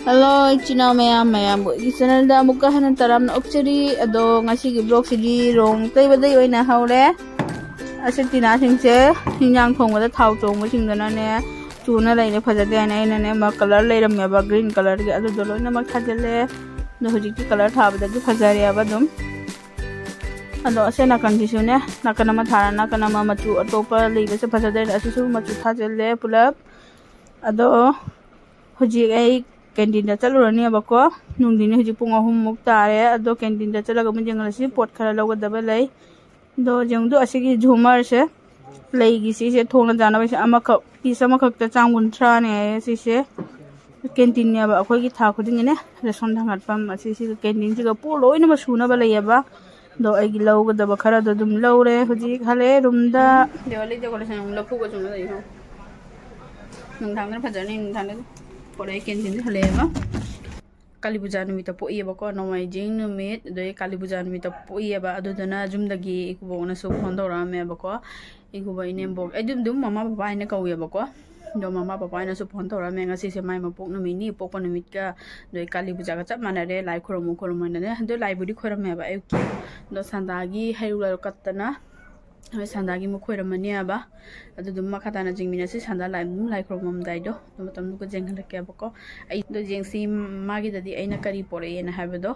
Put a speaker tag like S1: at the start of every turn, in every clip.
S1: Hello, China mayam bu channel da muka hanan taram na upchari ado ngasi gi vlog sigi rong tei badai oina haure asetina singse hinjang thong da thau chong mo singdana ne chuna laine phajade ana ne ma color leiram me ba green color gi ado dolo na ma khajale no hoji ki color thabada gi phajare aba dum ado asena condition ne nakana ma thara nakana ma machu atopa leibe se phajade asu machu thajale pulap ado hoji ai canteen चलूरनी बको नुंदिनी हजी पुंग अहुम मुक तारे अदो canteen चलगा मुंजंगलसी pot खरा लौगदबा लई दो जंगदो असिगी झुमर से लईगी सिसे थोंना जाना से अमख पीस अमखक त चांगुंथ्रा ने सिसे कैंटीन ने बा अखोगी था खुदिंग ने रेस्टोरेंट थांगत पम असिसी कैंटीन जिगा पो लोइना म सुना बा लईबा दो आइगी लौगदबा खरा दो दुम लौरे हजी खाले रूमदा देवाली डेकोरेशन लफु को सुना लई हो नंथांगन फजरनी नंथांगन पोरे कैंटीन हलेबा काली पूजा नुमित पोइबको नोमाइजिंग नुमित दे काली पूजा नुमित पोइबा अदुदना जुमदगी इकुबोना सो फोन तोरामेबको इकुबा इनेमबो एदुम ममा पापा इने कौयबको दो ममा पापा इने सो फोन तोरामे ngasi se mai mapok नुमिनि पोकपा नुमित का दे काली पूजा का चप मानरे लाई खोरमु खोरमने दो लाई बुडी खोरमेबा एकी दो संदागी हैरुला कत्तना संदागी मुखोरमनी आबा अदुदुम मखाताना जिंगमिनासी संदा लाई खोरमम दाइदो मतम को जेंगलके बको आई दो जेंगसी मागी ददी आइना करी पोरेना हाबदो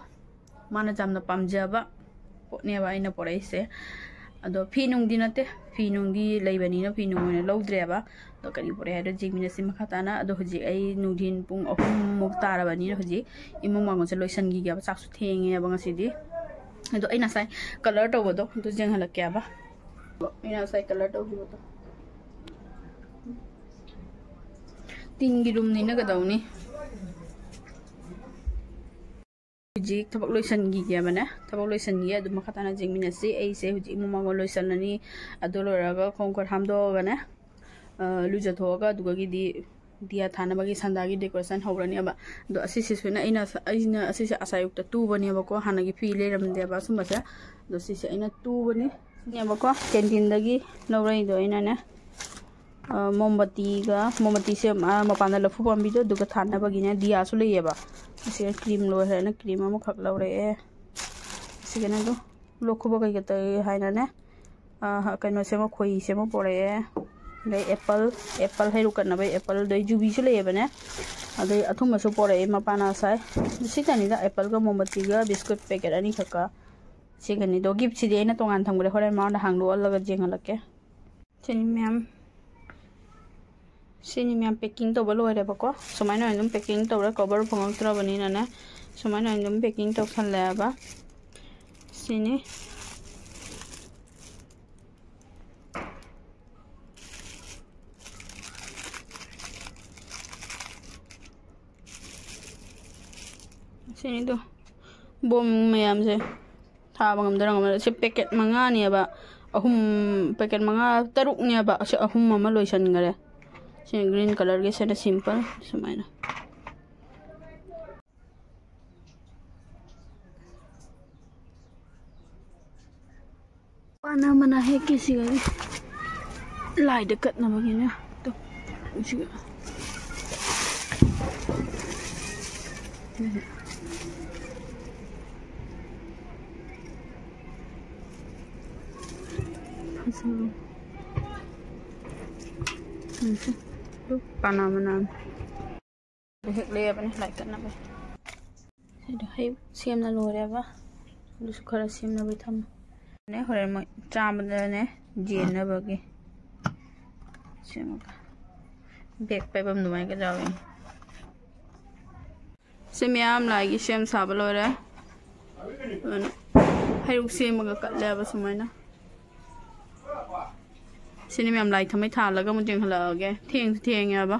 S1: माना जामना पामजाबा पोनेबा आइना पोरेसे अदो फीनुंगदी नते फीनुंगी लैबनीना फीनुंगने लौद्रेबा दो करी पोरे हादो जिंगमिनासी मखाताना अदो हजि आई नुदिन पुंग अहुम मुक ताराबनी हजि इमुंग मांगोसे लोइसनगी गाबा चाकसु थेंगे बा ngasiदी अदो आइना साइ कलर तोबदो दो जेंगलके आबा ina sai color to hibo to tin gi room ni na ga dawni ji thabak loisan gi ya bana thabak loisan gi adu makhatana jingmina si ai se huji mu ma loisan ani adolo raga khongkor hamdo ga na luja thoga duga gi di dia thana bagi sandagi decoration hawrani aba do asisi suna ina asisi asayuk ta tu bani aba ko hanagi fi le ram de aba sumasa do sisi ina tu bani बको canteen लौरई ने मोमबत्ती से मपान लफू पाबीदो थानबगीने दियासु लेबा cream लोहरना cream लौरे सिगने लोखुब कई कनो से खोई से पोरे एप्पल हैरू कनब एप्पल जुबीसु लेबने अद अथुमसु पोरे मपाना साई सिगनीदा एप्पल का मोमबत्ती बिस्कुट पैकेट अनी खका सिगनी दो गिफ्ट सिदे ना तोंगान थंगरे होरे माउंड हांगलो अलग जेंगलके सिनी मैम पैकिंग तो लोरे बको सुमाइना एकदम पैकिंग तौर कवर फंगत्रबनी ना सुमाइना एकदम पैकिंग तो खनलेबा सिनी सिनी तो बम मैम से से पैकेट मंगानेबा अहुम पैकेट मंगा तरुकनेबा अहुम अमा लोइसनगरे से ग्रीन कलर के से सिंपल सुमाइना पाना मना है किसी लाइट कटनबगिना तो उसिगा Panama hek le apa ni like करना पे है सेम ना लोरे बा लुस खरा सेम ना बैठम ने होरे म चाम ने जेन ना बगे सेम का बैक पे बम दुमाई का जावे सेम याम लागी सेम साब लोरे है सेम का कटले बा सुमाइना सिनी मैम लाइट थमै थालगा मुजें हलागे थेंग याबा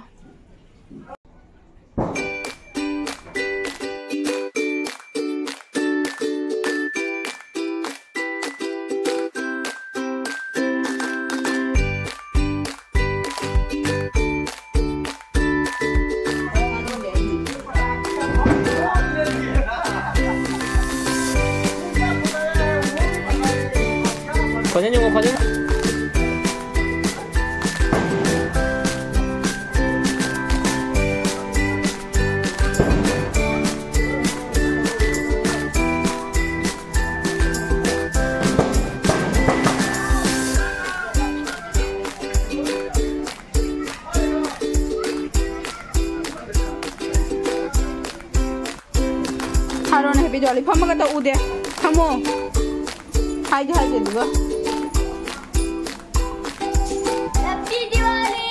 S1: खोजन हैप्पी दिवाली फमगा तो उदे फमो हाइदे हाइदे दुगा
S2: happy Diwali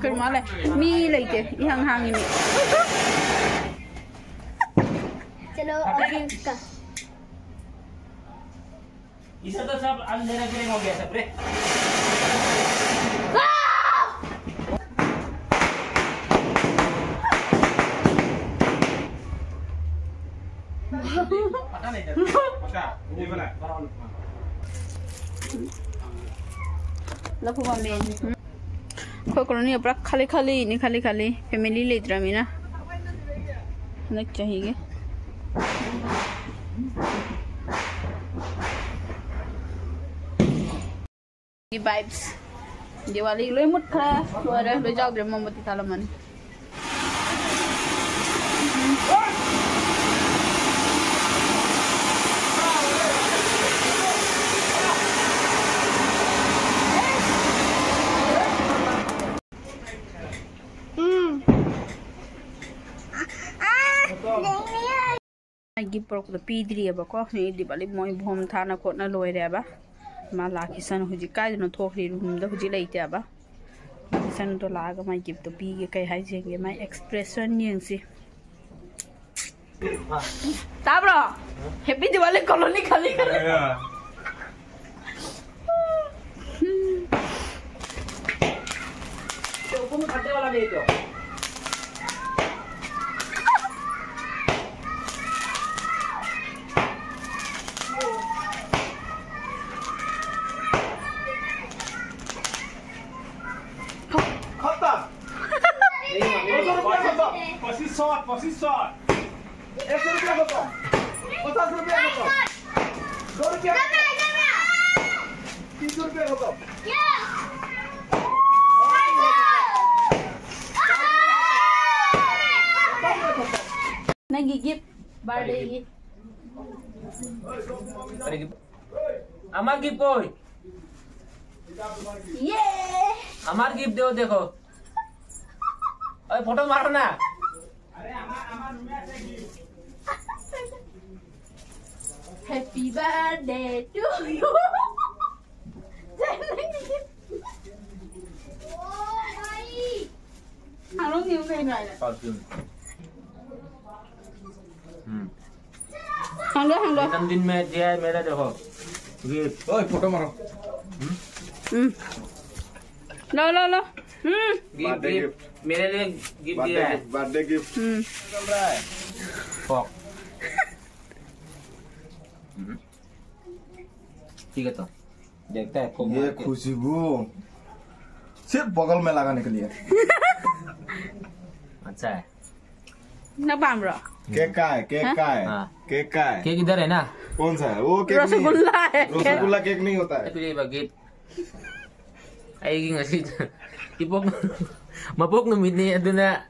S1: Kerma le, mi leite, ihang hang ini.
S2: चलो अभी का
S3: इसे तो सब अंधेरा गिरिंग हो गया सब रे पता नहीं पता ये वाला
S1: Laku mamen. Kau kalau ni apa kali ni kali family leiter mina. Nak चाहिए. Di vibes. Diwali lo imut kah? Suara lo jauh dari momboti talaman. Gift produk pidri apa kok ni di balik mau bom thana kot na loi re ba malah kisan huji kai no thokri room da huji leite ba kisan to la ga mai gift to pi ge kai hai jenge mai expression yeng si tabro happy diwali colony khali
S3: तो कौन खाते वाला नहीं तो Posisi 100 rupiah potong. 50 rupiah potong. 2 rupiah. 3 rupiah potong.
S2: Ya.
S1: Nagi gift birthday gift.
S3: Amar gift boy.
S1: Yeah.
S3: Amar gift दो देखो. अरे photo मारो ना.
S1: Happy birthday to you. Harus new kayak gimana? Hangga.
S3: जन्मदिन में दिया है मेरा देखो. गिफ्ट. ओए फोटो मारो.
S1: लो.
S3: गिफ्ट मेरे लिए गिफ्ट दिया है.
S4: बर्थडे गिफ्ट
S3: चल रहा है. फॉक. ठीक है तो देखता है फॉक.
S4: ये खुशबू सिर्फ बगल में लगाने के लिए.
S3: अच्छा है.
S1: ना बाम रहा.
S4: केक का है
S3: हाँ.
S4: केक का है.
S3: केक इधर है ना.
S4: कौन सा है वो केक?
S1: रसगुल्ला है.
S4: रसगुल्ला केक नहीं होता है.
S3: Tapi bakit ay ngasi tipok mapok numit ni aduna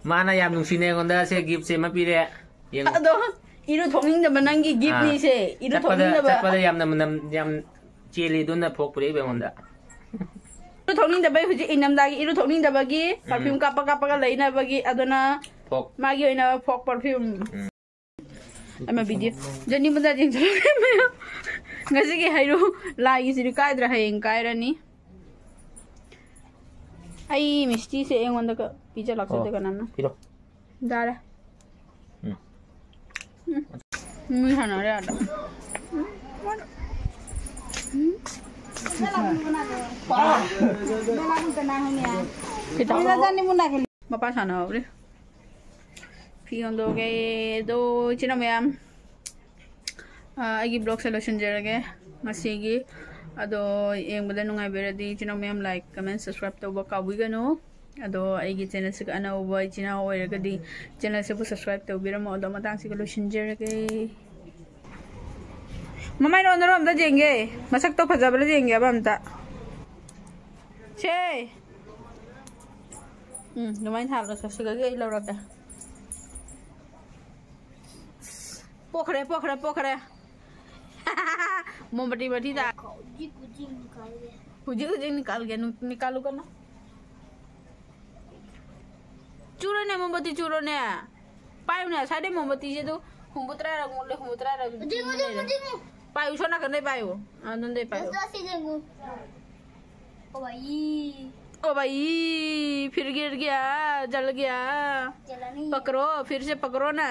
S3: mana yam nung sine konda se gift se mapire yang
S1: Aduh, iru thonging da banangi gift ni se. Iru thonging da ba.
S3: pada yam nam yam chili duna phok pure be konda.
S1: Iru thongning da ba huji inam da iru thongning da bagi perfume kapa ka leina bagi aduna
S3: Phok.
S1: magi ina phok perfume. Ama video. Jadi mada jeng jalo. Ngasi ki hairu lagi siri kai dra hayeng kai rani. आई मिस्टी से एक वंदा का pizza लग सकते करना ना
S3: पिरो
S1: दारा मीठा ना रे आटा बापा साना हो रे फियोंदोगे दो चिना मैम आइगी ब्लॉग से लोशनजरगे मसीगी अदो येंबदा नुंगाइबेरदी चिना मैम लाइक कमेंट सब्सक्राइब तौबा काबुइगनो अदो आइगी चैनल से अनौबा चिना ओइरगदी चैनल से सब्सक्राइब तौबिरमो अदो मतांग से लोशनजरगे ममाई रोंदरो अमदा जेंगे मसक तो फजाबरा जेंगे अब अमता छे नुमाइन थाल ससगगे लौरका पोखरे पोखरे पोखरे मोमबत्ती बत्ती दा कुजी कुजी निकाल गया निकालू करना चूरो ने मोमबत्ती चूरो ने पायु ने सादे मोमबत्ती से तो हुंबुत्रा रंगोले हुंबुत्रा रंग पायु सोना करने पायु आनंदे पायु ओ भाई फिर गिर गया जल गया पकड़ो फिर से पकड़ो ना